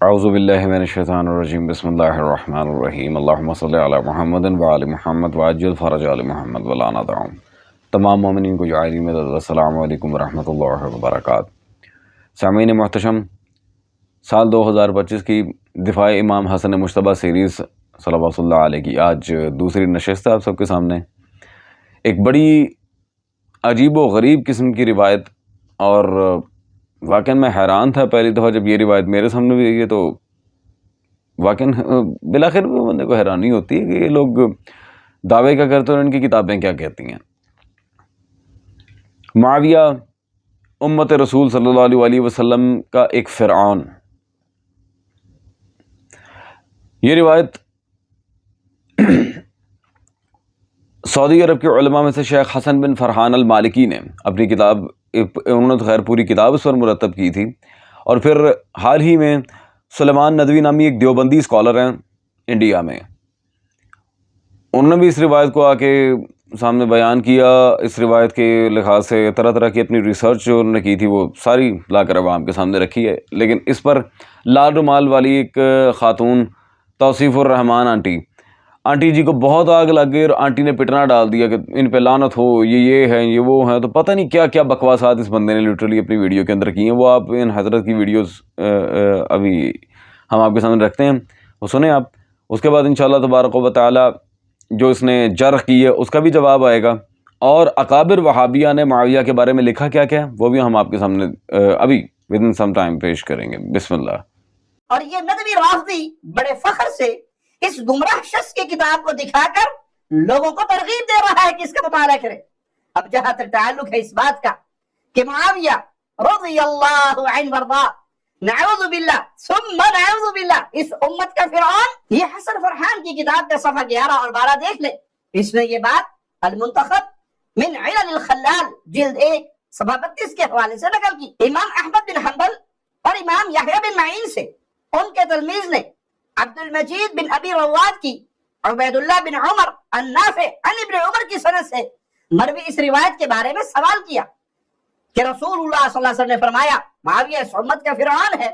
اعوذ باللہ من الشیطان الرجیم بسم اللہ الرحمن الرحیم اللہم صلی علی محمد وعلی محمد وعجل فرج علی محمد ولا ندعم۔ تمام مومنین کو جعلی مدد۔ السلام علیکم ورحمۃ اللہ وبرکاتہ۔ سامعین محتشم، سال 2025 کی دفاع امام حسن مجتبیٰ سیریز صلوات اللہ علیہ کی آج دوسری نشست ہے آپ سب کے سامنے۔ ایک بڑی عجیب و غریب قسم کی روایت، اور واقعاً میں حیران تھا پہلی دفعہ جب یہ روایت میرے سامنے بھی آئی ہے، تو واقعاً بالآخر بندے کو حیرانی ہوتی ہے کہ یہ لوگ دعوے کیا کرتے ہیں اور ان کی کتابیں کیا کہتی ہیں۔ معاویہ امت رسول صلی اللہ علیہ وسلم کا ایک فرعون۔ یہ روایت سعودی عرب کے علماء میں سے شیخ حسن بن فرحان المالکی نے اپنی کتاب، انہوں نے تو خیر پوری کتاب اس پر مرتب کی تھی، اور پھر حال ہی میں سلیمان ندوی نامی ایک دیوبندی اسکالر ہیں انڈیا میں، انہوں نے بھی اس روایت کو آ کے سامنے بیان کیا۔ اس روایت کے لحاظ سے طرح طرح کی اپنی ریسرچ جو انہوں نے کی تھی وہ ساری لا کر عوام کے سامنے رکھی ہے، لیکن اس پر لال رومال والی ایک خاتون توصیف الرحمان آنٹی جی کو بہت آگ لگ گئی، اور آنٹی نے پٹنا ڈال دیا کہ ان پہ لعنت ہو، یہ ہے یہ وہ ہے، تو پتہ نہیں کیا کیا بکواسات اس بندے نے لٹرلی اپنی ویڈیو کے اندر کی ہیں۔ وہ آپ ان حضرت کی ویڈیوز ابھی ہم آپ کے سامنے رکھتے ہیں، وہ سنیں آپ، اس کے بعد انشاءاللہ تبارک و تعالی جو اس نے جرح کی ہے اس کا بھی جواب آئے گا، اور اکابر وہابیہ نے معاویہ کے بارے میں لکھا کیا کیا وہ بھی ہم آپ کے سامنے ابھی ودن سم ٹائم پیش کریں گے۔ بسم اللہ۔ اور یہ ندوی رافضی بڑے فخر سے اس گمراہ شخص کی کتاب کو دکھا کر لوگوں کو ترغیب دے رہا ہے کہ اس کا مطالعہ کرے۔ اب جہاں تک تعلق ہے اس بات کا کہ معاویہ رضی اللہ عنہ وارضا، نعوذ باللہ ثم نعوذ باللہ، اس امت کا فرعون، یہ حسن فرحان کی کتاب کا صفحہ 11 اور 12 دیکھ لے۔ اس نے یہ بات المنتخب من علل الخلال جلد 1 صفحہ 32 کے حوالے سے نقل کی۔ امام احمد بن حنبل اور امام یحییٰ بن معین سے ان کے تلمیذ نے عبد المجید بن ابی رواد کی عبید اللہ بن عمر النافع عن ابن عمر کی سند سے مروی اس روایت کے بارے میں سوال کیا کہ رسول اللہ صلی اللہ علیہ وسلم نے فرمایا معاویہ اس امت کا فرعون ہے،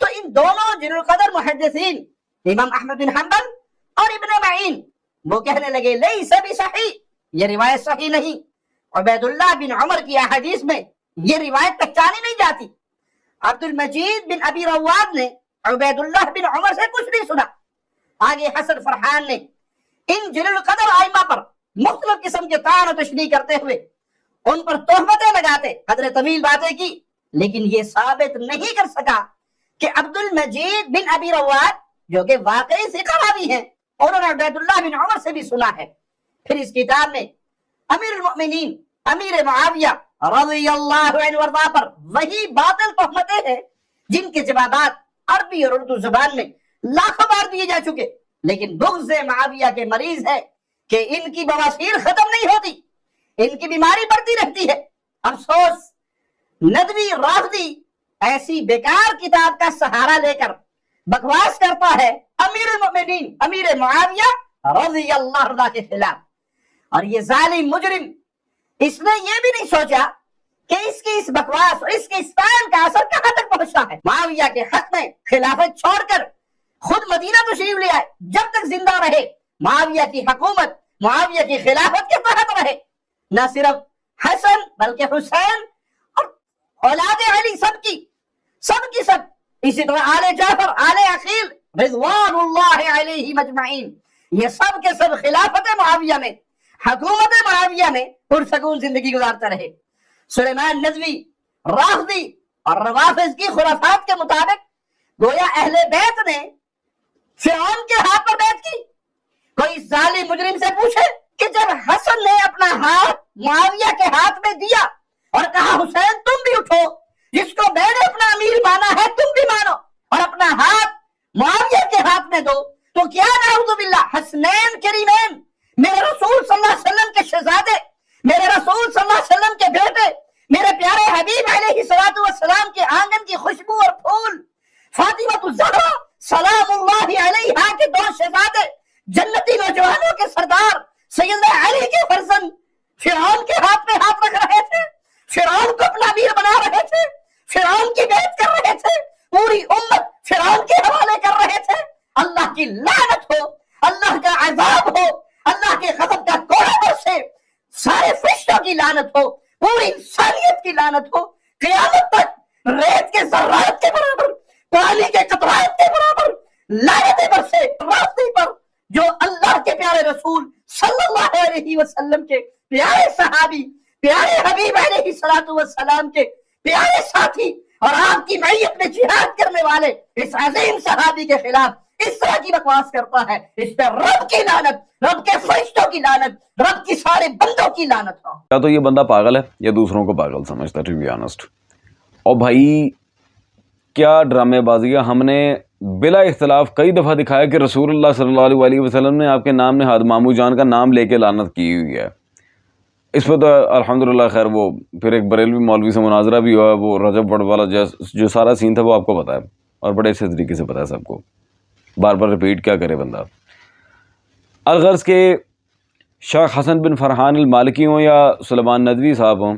تو ان دونوں جلیل القدر محدثین امام احمد بن حنبل اور ابن معین وہ کہنے لگے لیس بصحیح، یہ روایت صحیح نہیں، عبید اللہ بن عمر کی احادیث میں یہ روایت پہچانی نہیں جاتی۔ عبد المجید بن ابی رواد نے عبید اللہ بن عمر سے کچھ نہیں سنا۔ آگے حسن فرحان نے ان جلیل القدر ائمہ پر مختلف قسم کے طعن و تشنیع کرتے ہوئے ان پر تہمتیں لگاتے قدر طویل باتیں کی، لیکن یہ ثابت نہیں کر سکا کہ عبد المجید بن ابی رواد جو کہ واقعی ثقہ راوی ہیں، انہوں نے عبید اللہ بن عمر سے بھی سنا ہے۔ پھر اس کتاب میں امیر المؤمنین امیر معاویہ رضی اللہ عنہ وارضا پر وہی باطل تہمتیں ہیں جن کے جوابات عربی اور اردو زبان میں لاکھوں بار دیے جا چکے، لیکن بغض معاویہ کے مریض ہے کہ ان کی بواسیر ختم نہیں ہوتی، ان کی بیماری بڑھتی رہتی ہے۔ افسوس ندوی رافضی ایسی بیکار کتاب کا سہارا لے کر بکواس کرتا ہے امیر المؤمنین امیر معاویہ رضی اللہ عنہ کے خلاف، اور یہ ظالم مجرم اس نے یہ بھی نہیں سوچا کہ اس کی اس بکواس اور اس کے اس بیان کا اثر کہاں تک پہنچتا ہے۔ معاویہ کے حق میں خلافت چھوڑ کر خود مدینہ تشریف لے آئے، جب تک زندہ رہے معاویہ کی حکومت معاویہ کی خلافت کے تحت رہے۔ نہ صرف حسن بلکہ حسین اور اولاد علی سب کی سب، اسی طرح آل جعفر آل عقیل رضوان اللہ علیہ مجمعین، یہ سب کے سب خلافت معاویہ میں حکومت معاویہ میں پرسکون زندگی گزارتا رہے۔ سلیمان ندوی رافضی اور روافض کی خرافات کے مطابق گویا اہل بیت نے فرعون کے ہاتھ پر بیعت کی۔ کوئی ظالم مجرم سے پوچھے کہ جب حسن نے اپنا ہاتھ معاویہ کے ہاتھ میں دیا اور کہا حسین تم بھی اٹھو، جس کو میں نے اپنا امیر مانا ہے تم بھی مانو، اور اپنا ہاتھ معاویہ کے ہاتھ میں دو، تو کیا نعوذ باللہ حسنین کریمین میرے رسول صلی اللہ علیہ وسلم کے شہزادے، میرے رسول صلی اللہ علیہ وسلم کے بیٹے، میرے پیارے حبیب علیہ الصلوۃ والسلام کے آنگن کی خوشبو اور پھول فاطمہ الزہرا سلام اللہ علیہا کے دو شہزادے، جنتی نوجوانوں کے سردار سیدنا علی کے فرزند فرعون کے ہاتھ میں ہاتھ رکھ رہے تھے، فرعون کو اپنا امیر بنا رہے تھے، فرعون کی بیعت کر رہے تھے، پوری امت فرعون کے کی لعنت ہو، اللہ کا عذاب ہو، اللہ کے غضب کا کوڑا برسے، سارے فرشتوں کی لعنت ہو، پوری انسانیت کی لعنت ہو، قیامت تک ریت کے ذرات کے برابر، پانی کے قطرات کے برابر لعنتیں برسے راستے پر جو اللہ کے پیارے رسول صلی اللہ علیہ وسلم کے پیارے صحابی، پیارے حبیب علیہ الصلوۃ والسلام کے پیارے ساتھی اور آپ کی معیت میں جہاد کرنے والے اس عظیم صحابی کے خلاف اس طرح کی بکواس کرتا ہے، اس پہ رب کی لعنت، رب کے فرشتوں کی لعنت، رب کی سارے بندوں کی لعنت ہو۔ یا تو یہ بندہ پاگل ہے یا دوسروں کو پاگل سمجھتا ہے، ٹو بی آنسٹ۔ اور بھائی کیا ڈرامے بازی ہے، ہم نے بلا اختلاف کئی دفعہ دکھایا کہ رسول اللہ صلی اللہ علیہ وسلم نے آپ کے نام نہاد مامو جان کا نام لے کے لعنت کی ہوئی ہے۔ اس پہ تو الحمدللہ خیر وہ پھر ایک بریلوی مولوی سے مناظرہ بھی ہوا، وہ رجب بڑ والا جو سارا سین تھا وہ آپ کو پتا ہے اور بڑے اچھے طریقے سے پتا ہے سب کو، بار بار ریپیٹ کیا کرے بندہ۔ الغرض کے شیخ حسن بن فرحان المالکی ہوں یا سلیمان ندوی صاحب ہوں،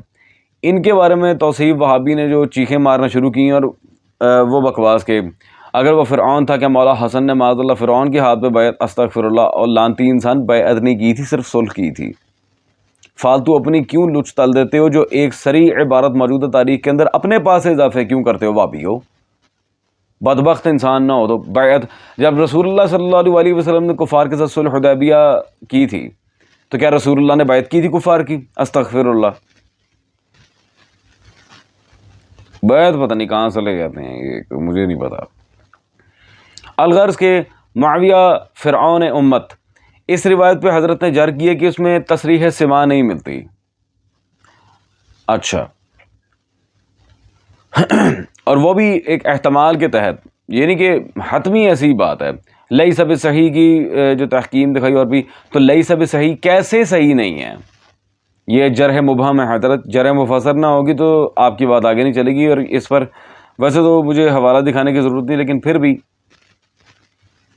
ان کے بارے میں توصیف وہابی نے جو چیخیں مارنا شروع کی اور وہ بکواس کے اگر وہ فرعون تھا، کہ مولا حسن نے معاذ اللہ فرعون کے ہاتھ پہ بیعت استغفر اللہ اور لانتی انسان بیعت نہیں کی تھی، صرف صلح کی تھی۔ فالتو اپنی کیوں لچ تل دیتے ہو؟ جو ایک صریح عبارت موجودہ تاریخ کے اندر اپنے پاس اضافے کیوں کرتے ہو وہابی ہو؟ بدبخت انسان نہ ہو تو بیعت، جب رسول اللہ صلی اللہ علیہ وسلم نے کفار کے ساتھ صلح حدیبیہ کی تھی تو کیا رسول اللہ نے بیعت کی تھی کفار کی؟ استغفر اللہ، بیعت پتہ نہیں کہاں سے لے جاتے ہیں، یہ مجھے نہیں پتا۔ الغرض کے معاویہ فرعون امت، اس روایت پہ حضرت نے جر کیا کہ اس میں تصریح سما نہیں ملتی۔ اچھا اور وہ بھی ایک احتمال کے تحت، یعنی کہ حتمی ایسی بات ہے۔ لیس بصحیح کی جو تحکیم دکھائی اور بھی، تو لیس بصحیح کیسے صحیح نہیں ہے؟ یہ جرح مبہم ہے حضرت، جرح مفسر نہ ہوگی تو آپ کی بات آگے نہیں چلے گی۔ اور اس پر ویسے تو مجھے حوالہ دکھانے کی ضرورت نہیں، لیکن پھر بھی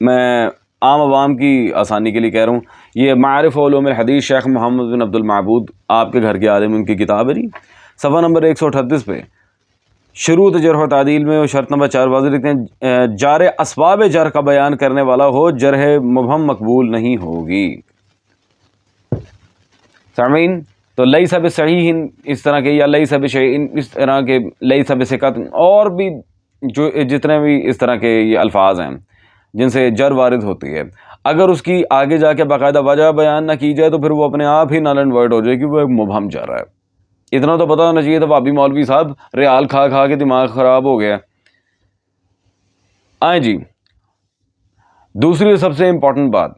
میں عام عوام کی آسانی کے لیے کہہ رہا ہوں، یہ معارف علوم الحدیث شیخ محمد بن عبد المعبود آپ کے گھر کے عالم، ان کی کتاب ہے جی، صفحہ نمبر 138 پہ شروع جرح و تعدیل میں وہ شرط نمبر 4 واضح لکھتے ہیں، جار اسباب جرح کا بیان کرنے والا ہو، جرح مبہم مقبول نہیں ہوگی۔ سامعین، تو لیس بصحیح اس طرح کے، یا لیس بشیء اس طرح کے، لیس بثقۃ اور بھی جو جتنے بھی اس طرح کے یہ الفاظ ہیں جن سے جر وارد ہوتی ہے، اگر اس کی آگے جا کے باقاعدہ وجہ بیان نہ کی جائے تو پھر وہ اپنے آپ ہی نل اینڈ وائڈ ہو جائے گی، وہ ایک مبہم جر ہے۔ اتنا تو پتہ ہونا چاہیے تھا وہابی مولوی صاحب، ریال کھا کھا کے دماغ خراب ہو گیا۔ آئیں جی، دوسری سب سے امپورٹنٹ بات،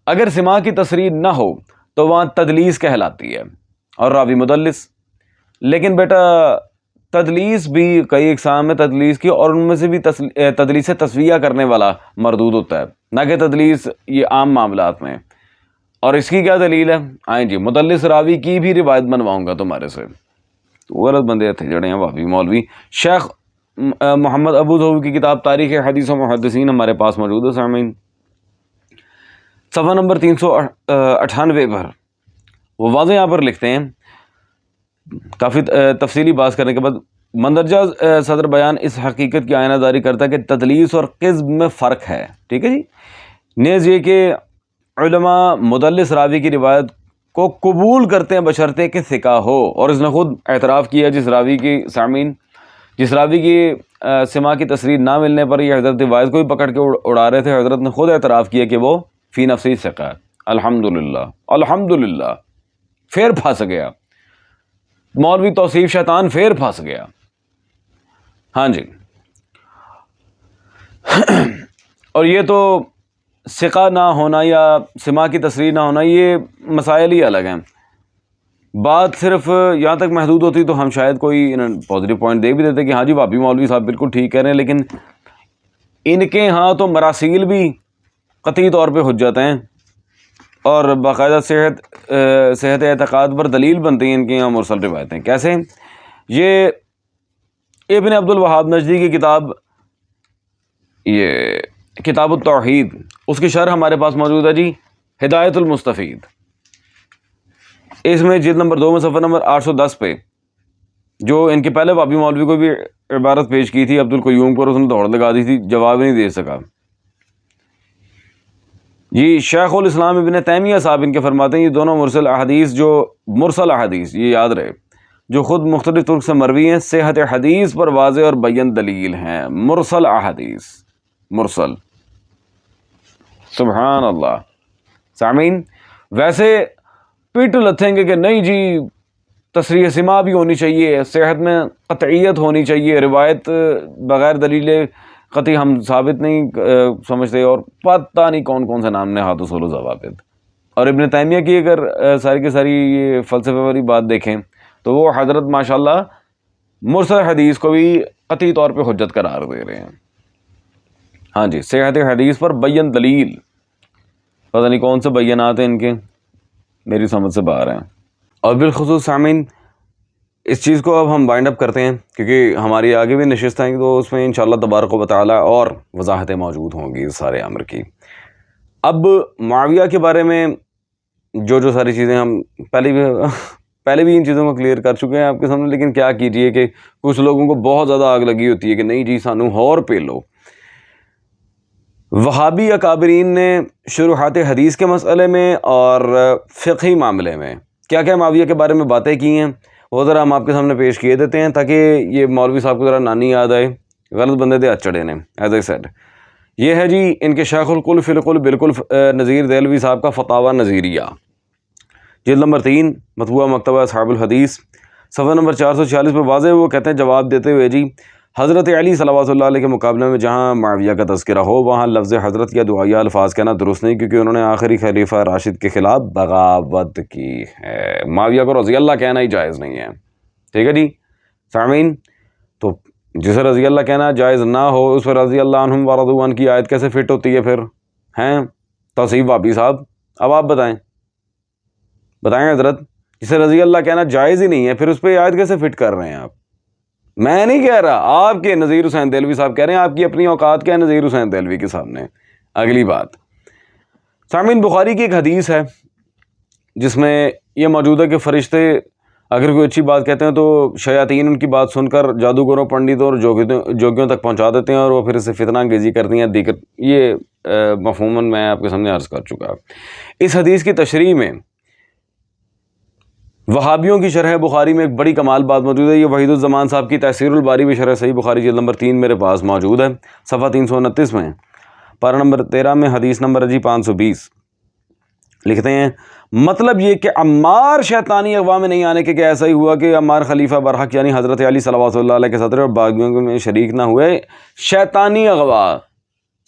اگر سماع کی تصریح نہ ہو تو وہاں تدلیس کہلاتی ہے اور راوی مدلس۔ لیکن بیٹا تدلیس بھی کئی اقسام میں تدلیس کی، اور ان میں سے بھی تدلیس تسویہ کرنے والا مردود ہوتا ہے، نہ کہ تدلیس یہ عام معاملات میں۔ اور اس کی کیا دلیل ہے؟ آئیں جی، مدلس راوی کی بھی روایت بنواؤں گا تمہارے سے۔ غلط بندے تھے جڑے ہیں وہابی مولوی۔ شیخ محمد ابو ظہور کی کتاب تاریخ حدیث و محدثین ہمارے پاس موجود ہے سامعین، صفحہ نمبر 398 پر وہ واضح یہاں پر لکھتے ہیں، کافی تفصیلی بات کرنے کے بعد، مندرجہ صدر بیان اس حقیقت کی آئینہ داری کرتا ہے کہ تدلیس اور قذف میں فرق ہے، ٹھیک ہے جی۔ نیز یہ کہ علماء مدلس راوی کی روایت کو قبول کرتے ہیں بشرطے کہ ثقہ ہو، اور اس نے خود اعتراف کیا، جس راوی کی سامعین، جس راوی کی سماع کی تصریح نہ ملنے پر یہ حضرت روایت کو ہی پکڑ کے اڑا رہے تھے، حضرت نے خود اعتراف کیا کہ وہ فی نفسی ثقہ ہے۔ الحمدللہ الحمدللہ، پھر پھنس گیا مولوی توصیف شیطان، پھر پھنس گیا۔ ہاں جی، اور یہ تو ثقہ نہ ہونا یا سماع کی تصریح نہ ہونا، یہ مسائل ہی الگ ہیں۔ بات صرف یہاں تک محدود ہوتی تو ہم شاید کوئی پازیٹیو پوائنٹ دے بھی دیتے کہ ہاں جی وہابی مولوی صاحب بالکل ٹھیک کہہ رہے ہیں، لیکن ان کے ہاں تو مراسیل بھی قطعی طور پہ حجت ہیں اور باقاعدہ صحت اعتقاد پر دلیل بنتی ہیں ان کی یہاں مرسل روایتیں۔ کیسے؟ یہ ابن عبد الوہاب نجدی کی کتاب، یہ کتاب التوحید، اس کی شرح ہمارے پاس موجود ہے جی، ہدایت المستفید۔ اس میں جلد نمبر 2 میں صفحہ نمبر 810 پہ جو ان کے پہلے وہابی مولوی کو بھی عبارت پیش کی تھی عبد القیوم کو، اور اس نے دوڑ لگا دی تھی، جواب نہیں دے سکا۔ جی شیخ الاسلام ابن تیمیہ صاحب ان کے فرماتے ہیں یہ دونوں مرسل احادیث، جو مرسل احادیث، یہ یاد رہے، جو خود مختلف طرق سے مروی ہیں، صحت حدیث پر واضح اور بین دلیل ہیں۔ مرسل احادیث، مرسل، سبحان اللہ۔ سامعین، ویسے پیٹ لتھیں گے کہ نہیں جی تصریح سما بھی ہونی چاہیے، صحت میں قطعیت ہونی چاہیے، روایت بغیر دلیل قطعی ہم ثابت نہیں سمجھتے، اور پتہ نہیں کون کون سے نام نے ہاتھ اصول و ضوابط۔ اور ابن تیمیہ کی اگر ساری کی ساری یہ فلسفے والی بات دیکھیں تو وہ حضرت ماشاءاللہ مرسل حدیث کو بھی قطعی طور پہ حجت قرار دے رہے ہیں۔ ہاں جی، صحت حدیث پر بین دلیل، پتہ نہیں کون سے بیانات ہیں ان کے، میری سمجھ سے باہر ہیں۔ اور بالخصوص سامعین اس چیز کو اب ہم وائنڈ اپ کرتے ہیں، کیونکہ ہماری آگے بھی نشست ہیں تو اس میں انشاءاللہ تبارک و تعالی اور وضاحتیں موجود ہوں گی اس سارے امر کی۔ اب معاویہ کے بارے میں جو ساری چیزیں ہم پہلے بھی ان چیزوں کو کلیئر کر چکے ہیں آپ کے سامنے، لیکن کیا کیجئے کہ کچھ لوگوں کو بہت زیادہ آگ لگی ہوتی ہے کہ نہیں جی سانو ہور پہ لو۔ وہابی اکابرین نے شروحات حدیث کے مسئلے میں اور فقہی معاملے میں کیا کیا معاویہ کے بارے میں باتیں کی ہیں، وہ ذرا ہم آپ کے سامنے پیش کیے دیتے ہیں تاکہ یہ مولوی صاحب کو ذرا نانی یاد آئے، غلط بندے دے اچڑے نے۔ ایز اے سیڈ، یہ ہے جی ان کے شیخ القل فی القل بالکل نذیر دہلوی صاحب کا فتاوی نظیریہ، جلد نمبر 3، مطبوعہ مکتبہ اصحاب الحدیث، صفحہ نمبر 446 پہ واضح وہ کہتے ہیں جواب دیتے ہوئے جی حضرت علی صلوات اللہ علیہ کے مقابلے میں جہاں معاویہ کا تذکرہ ہو وہاں لفظ حضرت یا دعائیہ الفاظ کہنا درست نہیں، کیونکہ انہوں نے آخری خلیفہ راشد کے خلاف بغاوت کی ہے۔ معاویہ کو رضی اللہ کہنا ہی جائز نہیں ہے، ٹھیک ہے جی سامعین۔ تو جسے رضی اللہ کہنا جائز نہ ہو اس پر رضی اللہ عنہم ورضوا عنہ کی آیت کیسے فٹ ہوتی ہے پھر؟ ہیں توصیف وہابی صاحب، اب آپ بتائیں حضرت، جسے رضی اللہ کہنا جائز ہی نہیں ہے پھر اس پہ آیت کیسے فٹ کر رہے ہیں آپ؟ میں نہیں کہہ رہا، آپ کے نذیر حسین دہلوی صاحب کہہ رہے ہیں، آپ کی اپنی اوقات کیا ہے نذیر حسین دہلوی کے سامنے۔ اگلی بات سامعین، بخاری کی ایک حدیث ہے جس میں یہ موجود ہے کہ فرشتے اگر کوئی اچھی بات کہتے ہیں تو شیاطین ان کی بات سن کر جادوگروں، پنڈتوں اور جوگیوں تک پہنچا دیتے ہیں اور وہ پھر اسے فتنہ انگیزی کرتی ہیں دیگر، یہ مفہوماً میں آپ کے سامنے عرض کر چکا۔ اس حدیث کی تشریح میں وہابیوں کی شرح بخاری میں ایک بڑی کمال بات موجود ہے۔ یہ وحید الزمان صاحب کی تحصیل الباری بھی شرح صحیح بخاری جلد نمبر 3 میرے پاس موجود ہے، صفحہ 329 میں، پارہ نمبر 13 میں، حدیث نمبر جی 520 لکھتے ہیں مطلب یہ کہ عمار شیطانی اغوا میں نہیں آنے کے کہ ایسا ہی ہوا کہ عمار خلیفہ برحق یعنی حضرت علی صلوات اللہ علیہ کے صدر اور باغیوں میں شریک نہ ہوئے۔ شیطانی اغوا،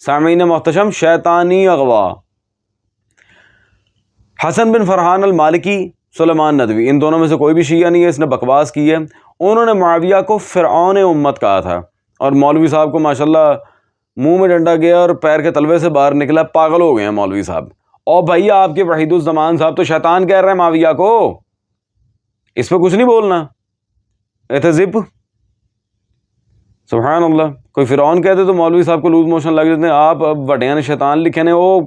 سامعین محتشم، شیطانی اغوا۔ حسن بن فرحان المالکی، سلیمان ندوی، ان دونوں میں سے کوئی بھی شیعہ نہیں ہے، اس نے بکواس کی ہے۔ انہوں نے معاویہ کو فرعون امت کہا تھا، اور مولوی صاحب کو ماشاءاللہ منہ میں ڈنڈا گیا اور پیر کے تلوے سے باہر نکلا، پاگل ہو گئے ہیں مولوی صاحب۔ اور بھائی آپ کے وحید الزمان صاحب تو شیطان کہہ رہے ہیں معاویہ کو، اس پہ کچھ نہیں بولنا، ایتھے زپ، سبحان اللہ۔ کوئی فرعون کہتے تو مولوی صاحب کو لوز موشن لگ جاتے ہیں، آپ اب وڈیاں نے شیطان لکھے نے، وہ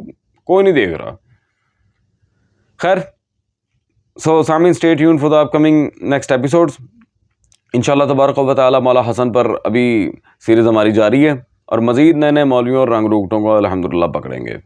کوئی نہیں دیکھ رہا۔ خیر، سو سامعین stay tune for the up coming next episodes. انشاءاللہ تبارک و تعالی مولا حسن پر ابھی سیریز ہماری جاری ہے، اور مزید نئے نئے مولویوں اور رنگ روکٹوں کو الحمدللہ پکڑیں گے۔